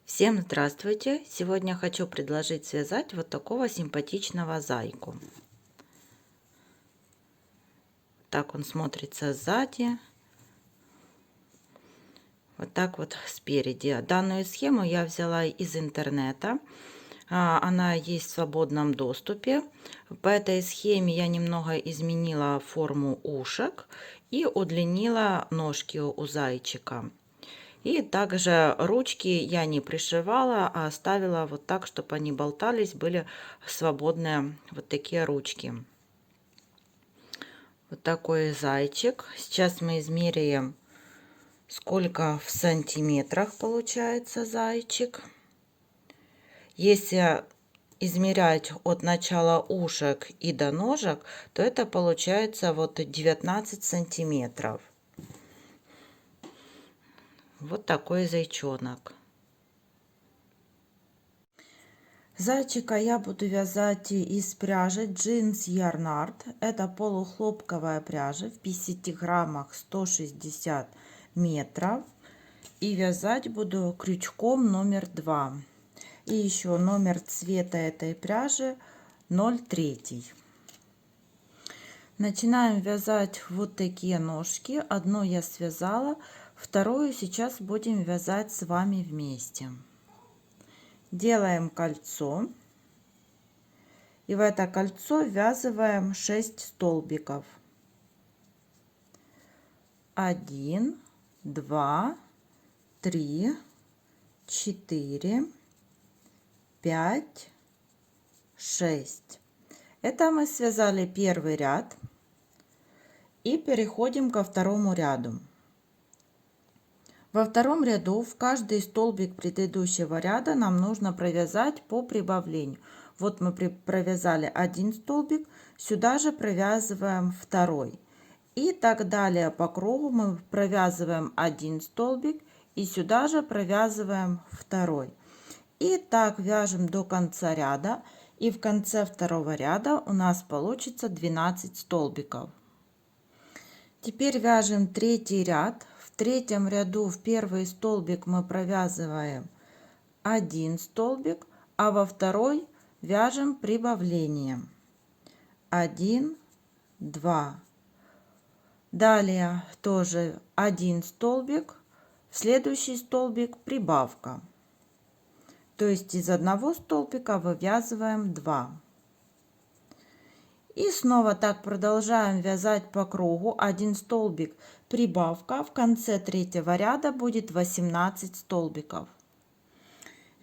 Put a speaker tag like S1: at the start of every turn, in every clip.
S1: Всем здравствуйте! Сегодня хочу предложить связать вот такого симпатичного зайку. Так он смотрится сзади. Вот так вот спереди. Данную схему я взяла из интернета. Она есть в свободном доступе. По этой схеме я немного изменила форму ушек и удлинила ножки у зайчика. И также ручки я не пришивала, а оставила вот так, чтобы они болтались, были свободные вот такие ручки. Вот такой зайчик. Сейчас мы измеряем, сколько в сантиметрах получается зайчик. Если измерять от начала ушек и до ножек, то это получается вот 19 сантиметров. Вот такой зайчонок. Зайчика я буду вязать из пряжи Jeans Yarn Art. Это полухлопковая пряжа, в 50 граммах 160 метров. И вязать буду крючком номер 2. И еще номер цвета этой пряжи 0,3. Начинаем вязать вот такие ножки. Одну я связала, вторую сейчас будем вязать с вами вместе. Делаем кольцо. И в это кольцо ввязываем 6 столбиков. 1, 2, 3, 4, 5, 6. Это мы связали первый ряд. И переходим ко второму ряду. Во втором ряду в каждый столбик предыдущего ряда нам нужно провязать по прибавлению. Вот мы провязали один столбик, сюда же провязываем второй. И так далее по кругу мы провязываем один столбик и сюда же провязываем второй. И так вяжем до конца ряда. И в конце второго ряда у нас получится 12 столбиков. Теперь вяжем третий ряд. В третьем ряду в первый столбик мы провязываем один столбик, а во второй вяжем прибавление. 1, 2. Далее тоже один столбик, в следующий столбик прибавка. То есть из одного столбика вывязываем 2. И снова так продолжаем вязать по кругу. Один столбик прибавка. В конце третьего ряда будет 18 столбиков.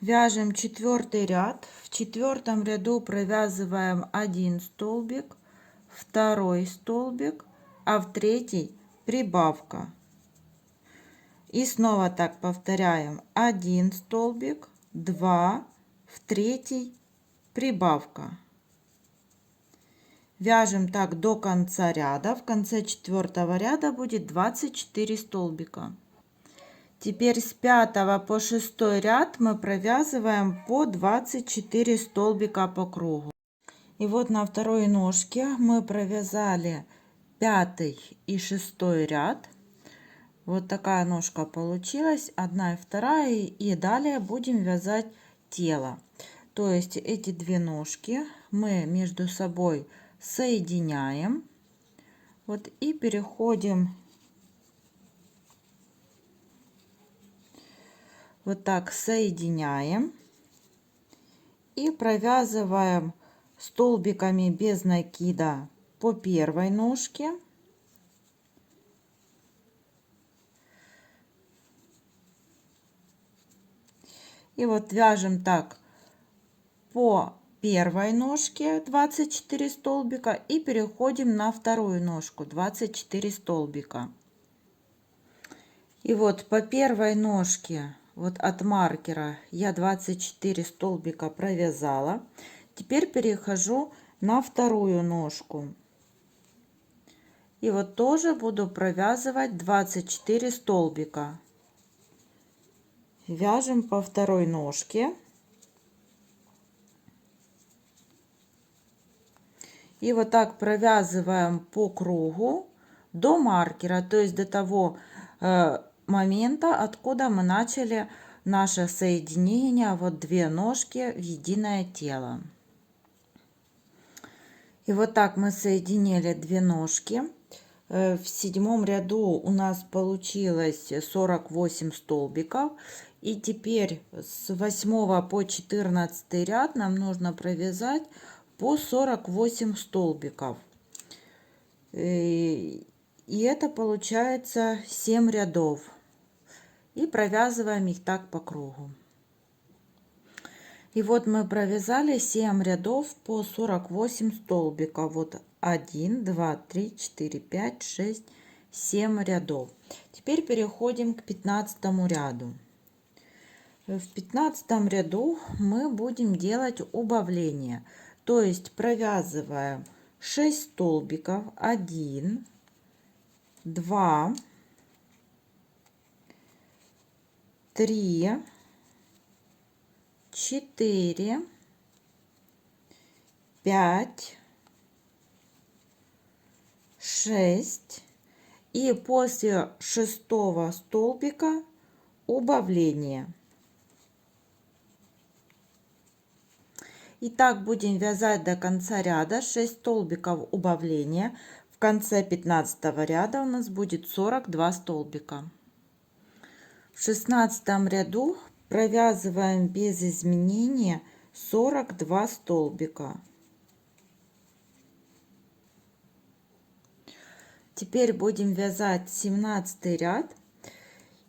S1: Вяжем четвертый ряд. В четвертом ряду провязываем один столбик, второй столбик, а в третий прибавка. И снова так повторяем. Один столбик, 2, в третий прибавка. Вяжем так до конца ряда. В конце четвертого ряда будет 24 столбика. Теперь с 5 по 6 ряд мы провязываем по 24 столбика по кругу. И вот на второй ножке мы провязали 5 и 6 ряд. Вот такая ножка получилась, 1 и 2. И далее будем вязать тело. То есть эти две ножки мы между собой соединяем. Вот и переходим вот так, соединяем и провязываем столбиками без накида по первой ножке. И вот вяжем так по первой ножке 24 столбика и переходим на вторую ножку 24 столбика. И вот по первой ножке, вот от маркера, я 24 столбика провязала. Теперь перехожу на вторую ножку. И вот тоже буду провязывать 24 столбика. Вяжем по второй ножке. И вот так провязываем по кругу до маркера, то есть до того момента, откуда мы начали наше соединение, вот две ножки в единое тело. И вот так мы соединили две ножки. В седьмом ряду у нас получилось 48 столбиков. И теперь с 8 по 14 ряд нам нужно провязать по 48 столбиков. И это получается 7 рядов. И провязываем их так по кругу. И вот мы провязали 7 рядов по 48 столбиков. Вот 1, 2, 3, 4, 5, 6, 7 рядов. Теперь переходим к 15 ряду. В 15 ряду мы будем делать убавление. То есть провязываем 6 столбиков. 1, 2, 3, 4, 5, 6. И после 6-го столбика убавление. И так будем вязать до конца ряда. 6 столбиков убавления. В конце 15 ряда у нас будет 42 столбика. В 16 ряду провязываем без изменения 42 столбика. Теперь будем вязать 17 ряд.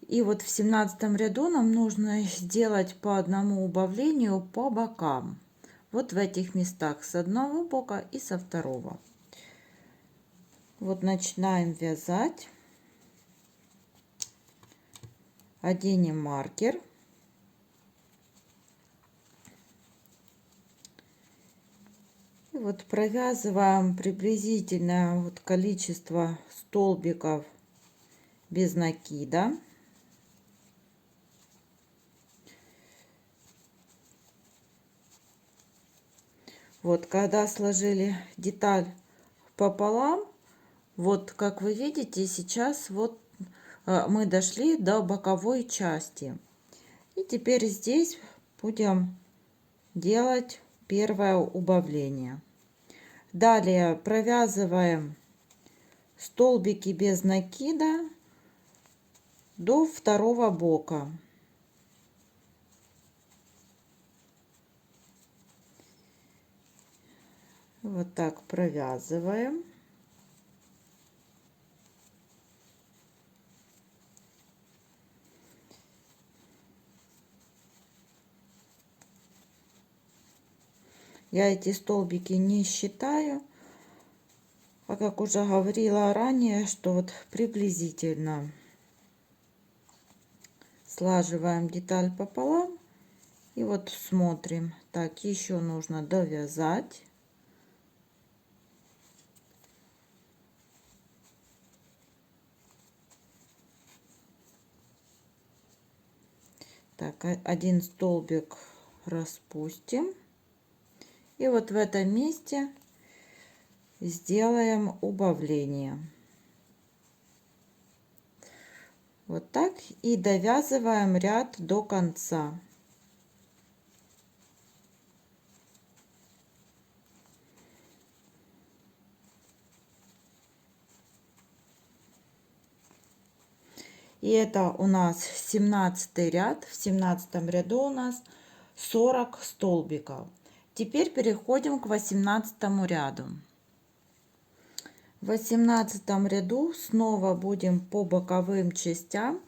S1: И вот в 17 ряду нам нужно сделать по одному убавлению по бокам. Вот в этих местах с одного бока и со второго. Вот начинаем вязать. Оденем маркер. И вот провязываем приблизительно вот количество столбиков без накида. Вот когда сложили деталь пополам, вот как вы видите, сейчас вот мы дошли до боковой части. И теперь здесь будем делать первое убавление. Далее провязываем столбики без накида до второго бока. Вот так провязываем. Я эти столбики не считаю, а как уже говорила ранее, что вот приблизительно слаживаем деталь пополам и вот смотрим. Так, еще нужно довязать. Так, один столбик распустим. И вот в этом месте сделаем убавление. Вот так и довязываем ряд до конца. И это у нас 17 ряд. В 17 ряду у нас 40 столбиков. Теперь переходим к 18 ряду. В 18 ряду снова будем по боковым частям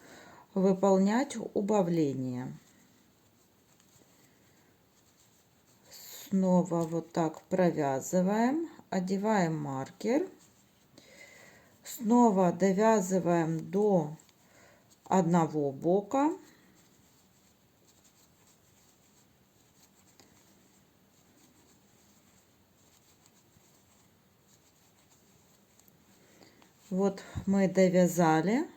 S1: выполнять убавление. Снова вот так провязываем, одеваем маркер. Снова довязываем до одного бока. Вот мы довязали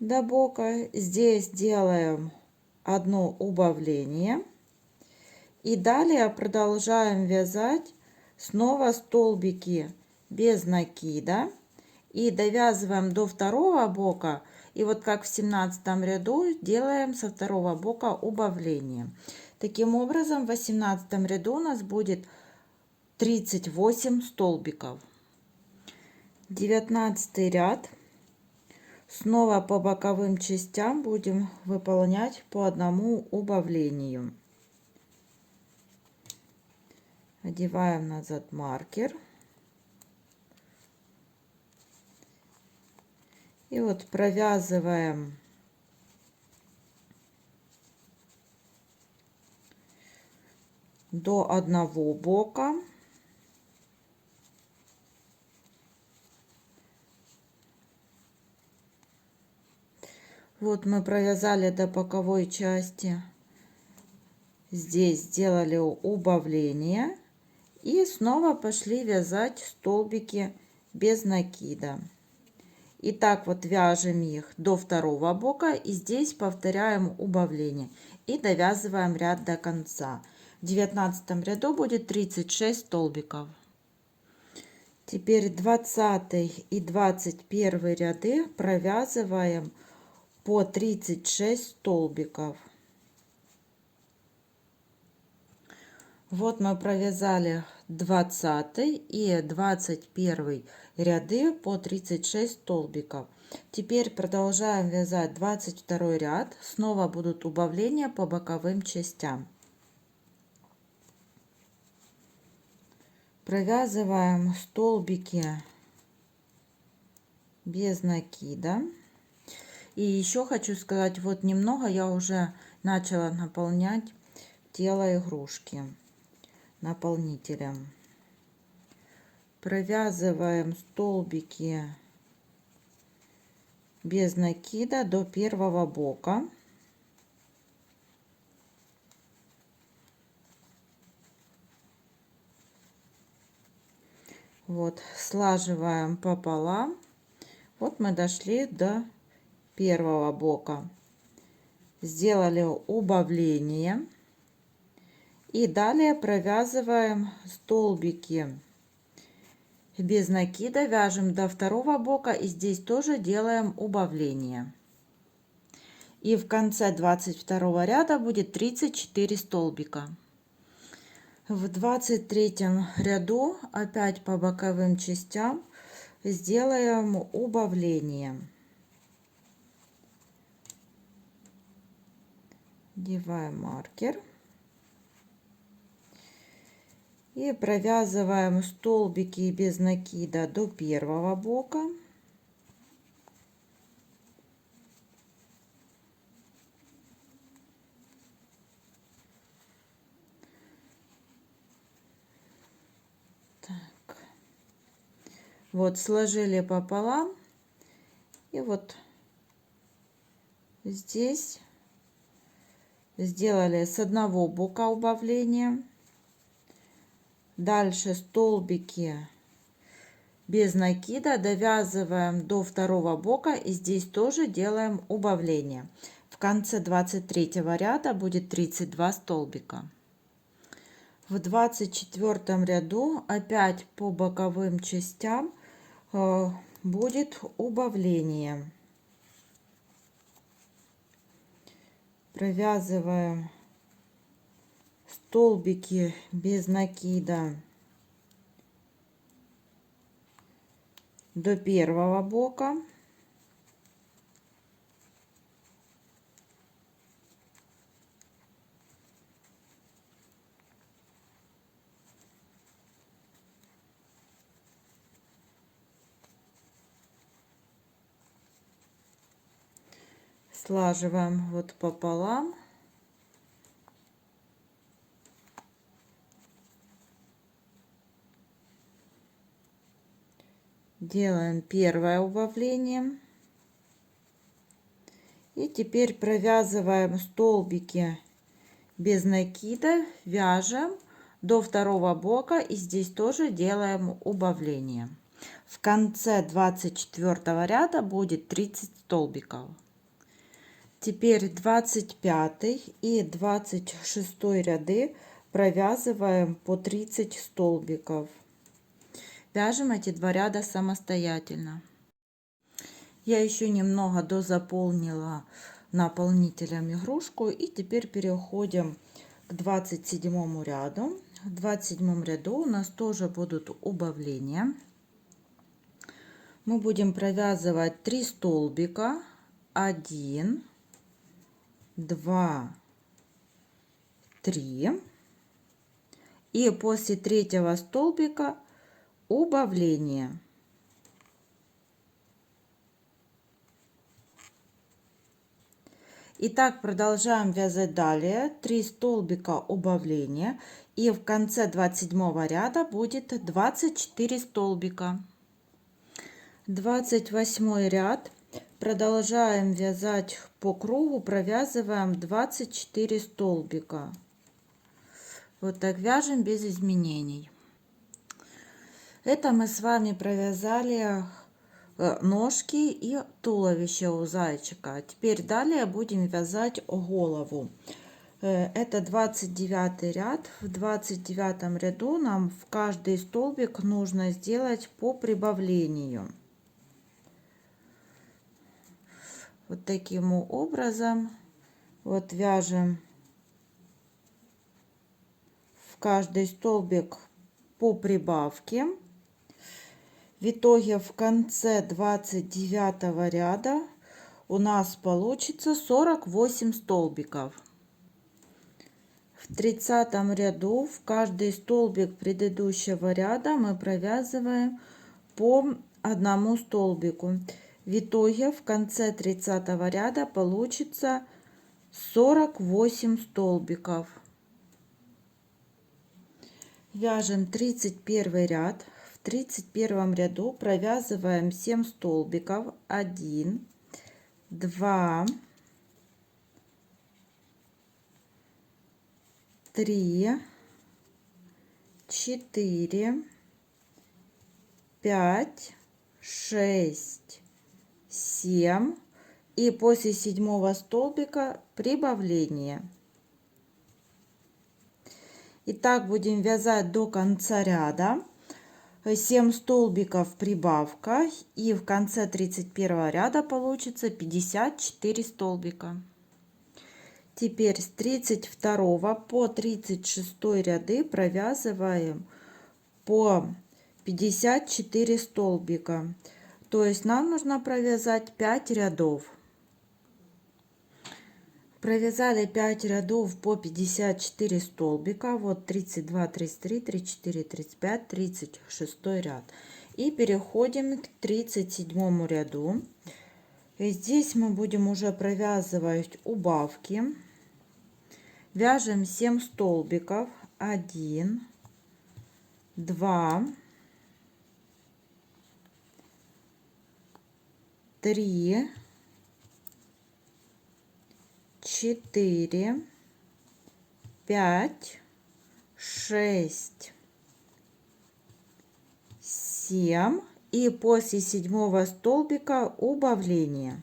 S1: до бока. Здесь делаем одно убавление. И далее продолжаем вязать снова столбики без накида. И довязываем до второго бока. И вот как в 17 ряду делаем со второго бока убавление. Таким образом в 18 ряду у нас будет 38 столбиков. 19 ряд. Снова по боковым частям будем выполнять по одному убавлению. Одеваем назад маркер. И вот провязываем до одного бока. Вот мы провязали до боковой части. Здесь сделали убавление. И снова пошли вязать столбики без накида. И так вот вяжем их до второго бока. И здесь повторяем убавление. И довязываем ряд до конца. В 19 ряду будет 36 столбиков. Теперь 20 и 21 ряды провязываем по 36 столбиков. Вот мы провязали 20 и 21 ряды по 36 столбиков. Теперь продолжаем вязать 22 ряд. Снова будут убавления по боковым частям. Провязываем столбики без накида. И еще хочу сказать, вот немного я уже начала наполнять тело игрушки наполнителем. Провязываем столбики без накида до первого бока. Вот, слаживаем пополам. Вот мы дошли до первого бока. Сделали убавление. И далее провязываем столбики без накида, вяжем до второго бока. И здесь тоже делаем убавление. И в конце 22 ряда будет 34 столбика. В 23 ряду опять по боковым частям сделаем убавление. Одеваем маркер. И провязываем столбики без накида до первого бока. Так. Вот сложили пополам. И вот здесь сделали с одного бока убавление. Дальше столбики без накида довязываем до второго бока. И здесь тоже делаем убавление. В конце 23 ряда будет 32 столбика. В 24 ряду опять по боковым частям будет убавление. Провязываем столбики без накида до первого бока. Слаживаем вот пополам. Делаем первое убавление. И теперь провязываем столбики без накида, вяжем до второго бока. И здесь тоже делаем убавление. В конце 24 ряда будет 30 столбиков. Теперь 25 и 26 ряды провязываем по 30 столбиков. Вяжем эти два ряда самостоятельно. Я еще немного дозаполнила наполнителем игрушку. И теперь переходим к 27 ряду. В 27 ряду у нас тоже будут убавления. Мы будем провязывать 3 столбика. 1, 2, 3. И после третьего столбика убавление. Итак, продолжаем вязать далее. 3 столбика убавления. И в конце 27 ряда будет 24 столбика. 28 ряд. Продолжаем вязать по кругу. Провязываем 24 столбика. Вот так вяжем без изменений. Это мы с вами провязали ножки и туловище у зайчика. Теперь далее будем вязать голову. Это 29 ряд. В 29 ряду нам в каждый столбик нужно сделать по прибавлению. Вот таким образом вот вяжем в каждый столбик по прибавке. В итоге в конце 29 ряда у нас получится 48 столбиков. В 30 ряду в каждый столбик предыдущего ряда мы провязываем по одному столбику. В итоге в конце 30 ряда получится 48 столбиков. Вяжем 31 ряд. В 31 ряду провязываем 7 столбиков. 1, 2, 3, 4, 5, 6, 7. И после 7 столбика прибавление. Итак, будем вязать до конца ряда. 7 столбиков прибавка, и в конце 31 ряда получится 54 столбика. Теперь с 32 по 36 ряды провязываем по 54 столбика. То есть нам нужно провязать 5 рядов. Провязали 5 рядов по 54 столбика. Вот 32, 33, 34, 35, 36 ряд. И переходим к 37 ряду. И здесь мы будем уже провязывать убавки. Вяжем 7 столбиков. 1, 2, 3, 4, 5, 6, 7. И после 7 столбика убавление.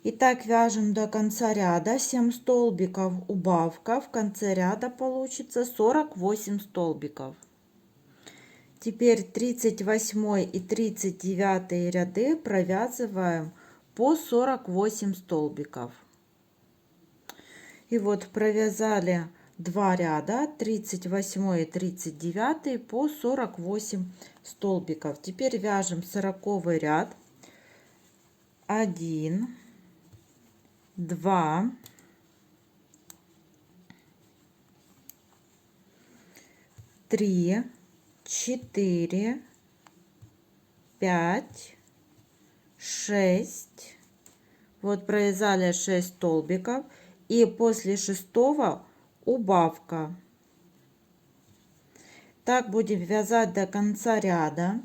S1: Итак, вяжем до конца ряда. 7 столбиков убавка. В конце ряда получится 48 столбиков. Теперь 38 и 39 ряды провязываем по 48 столбиков. И вот провязали 2 ряда, 38 и 39 по 48 столбиков. Теперь вяжем 40 ряд. 1, 2, 3, 4, 5, 6. Вот провязали 6 столбиков. И после 6 убавка. Так будем вязать до конца ряда.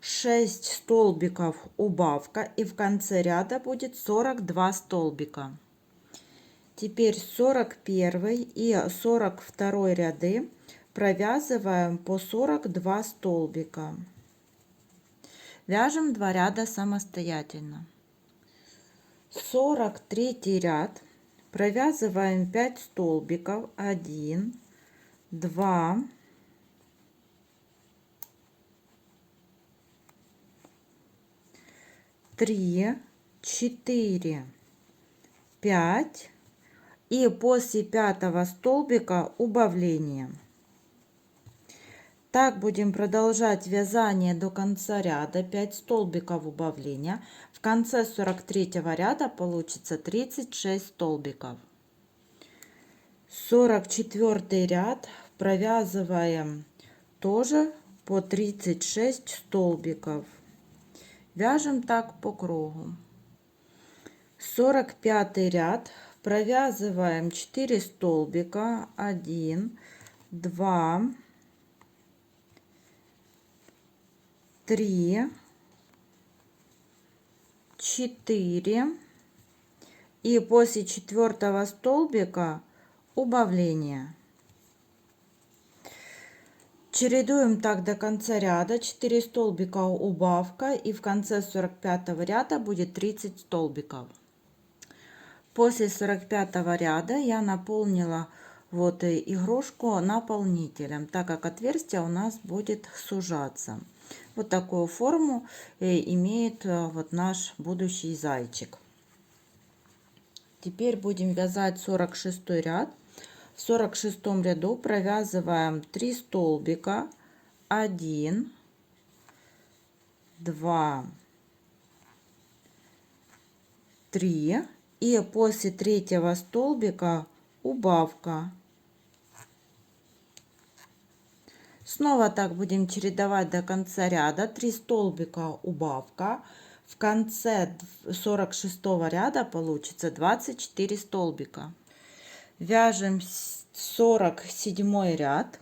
S1: 6 столбиков убавка. И в конце ряда будет 42 столбика. Теперь 41 и 42 ряды провязываем по 42 столбика. Вяжем 2 ряда самостоятельно. 43 ряд. Провязываем 5 столбиков. 1, 2, 3, 3, 4, 5. И после 5 столбика убавление. Так будем продолжать вязание до конца ряда. 5 столбиков убавления. В конце 43 ряда получится 36 столбиков. 44 ряд провязываем тоже по 36 столбиков. Вяжем так по кругу. 45 ряд провязываем 4 столбика. 1, 2, 3, 4. И после 4 столбика убавление. Чередуем так до конца ряда. 4 столбика убавка, и в конце 45 ряда будет 30 столбиков. После 45 ряда я наполнила вот игрушку наполнителем, так как отверстие у нас будет сужаться. Вот такую форму имеет вот наш будущий зайчик. Теперь будем вязать 46 ряд. В 46 ряду провязываем 3 столбика. 1, 2, 3. И после 3 столбика убавка. Снова так будем чередовать до конца ряда. 3 столбика убавка. В конце 46 ряда получится 24 столбика. Вяжем 47 ряд.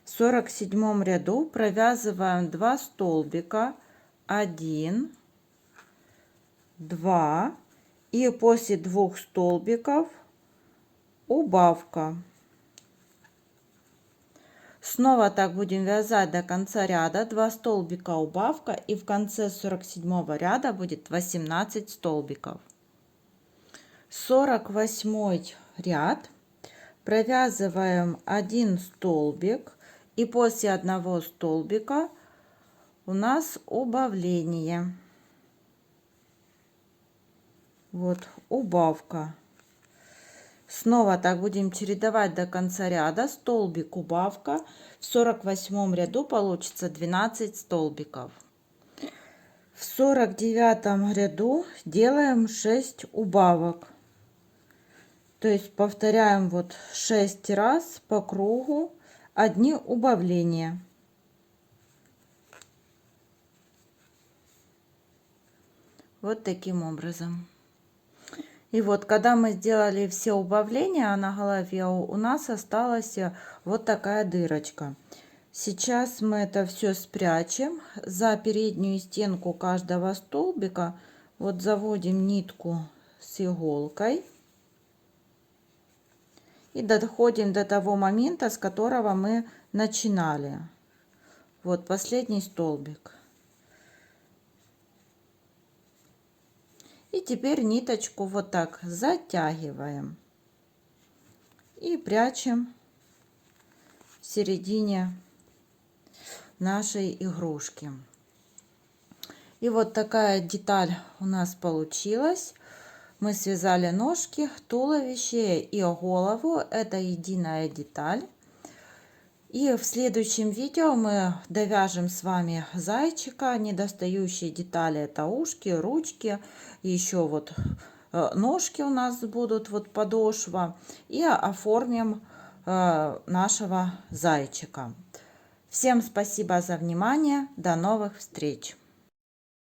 S1: В 47 ряду провязываем 2 столбика. 1, 2. И после 2 столбиков убавка. Снова так будем вязать до конца ряда. 2 столбика убавка, и в конце 47 ряда будет 18 столбиков. 48 ряд провязываем 1 столбик, и после 1 столбика у нас убавление. Вот убавка. Снова так будем чередовать до конца ряда. Столбик убавка. В 48 ряду получится 12 столбиков. В 49 ряду делаем 6 убавок. То есть повторяем вот 6 раз по кругу одни убавления. Вот таким образом. И вот, когда мы сделали все убавления на голове, у нас осталась вот такая дырочка. Сейчас мы это все спрячем. За переднюю стенку каждого столбика вот заводим нитку с иголкой. И доходим до того момента, с которого мы начинали. Вот последний столбик. И теперь ниточку вот так затягиваем и прячем в середине нашей игрушки. И вот такая деталь у нас получилась. Мы связали ножки, туловище и голову. Это единая деталь. И в следующем видео мы довяжем с вами зайчика. Недостающие детали — это ушки, ручки, еще вот ножки у нас будут, вот подошва. И оформим нашего зайчика. Всем спасибо за внимание. До новых встреч!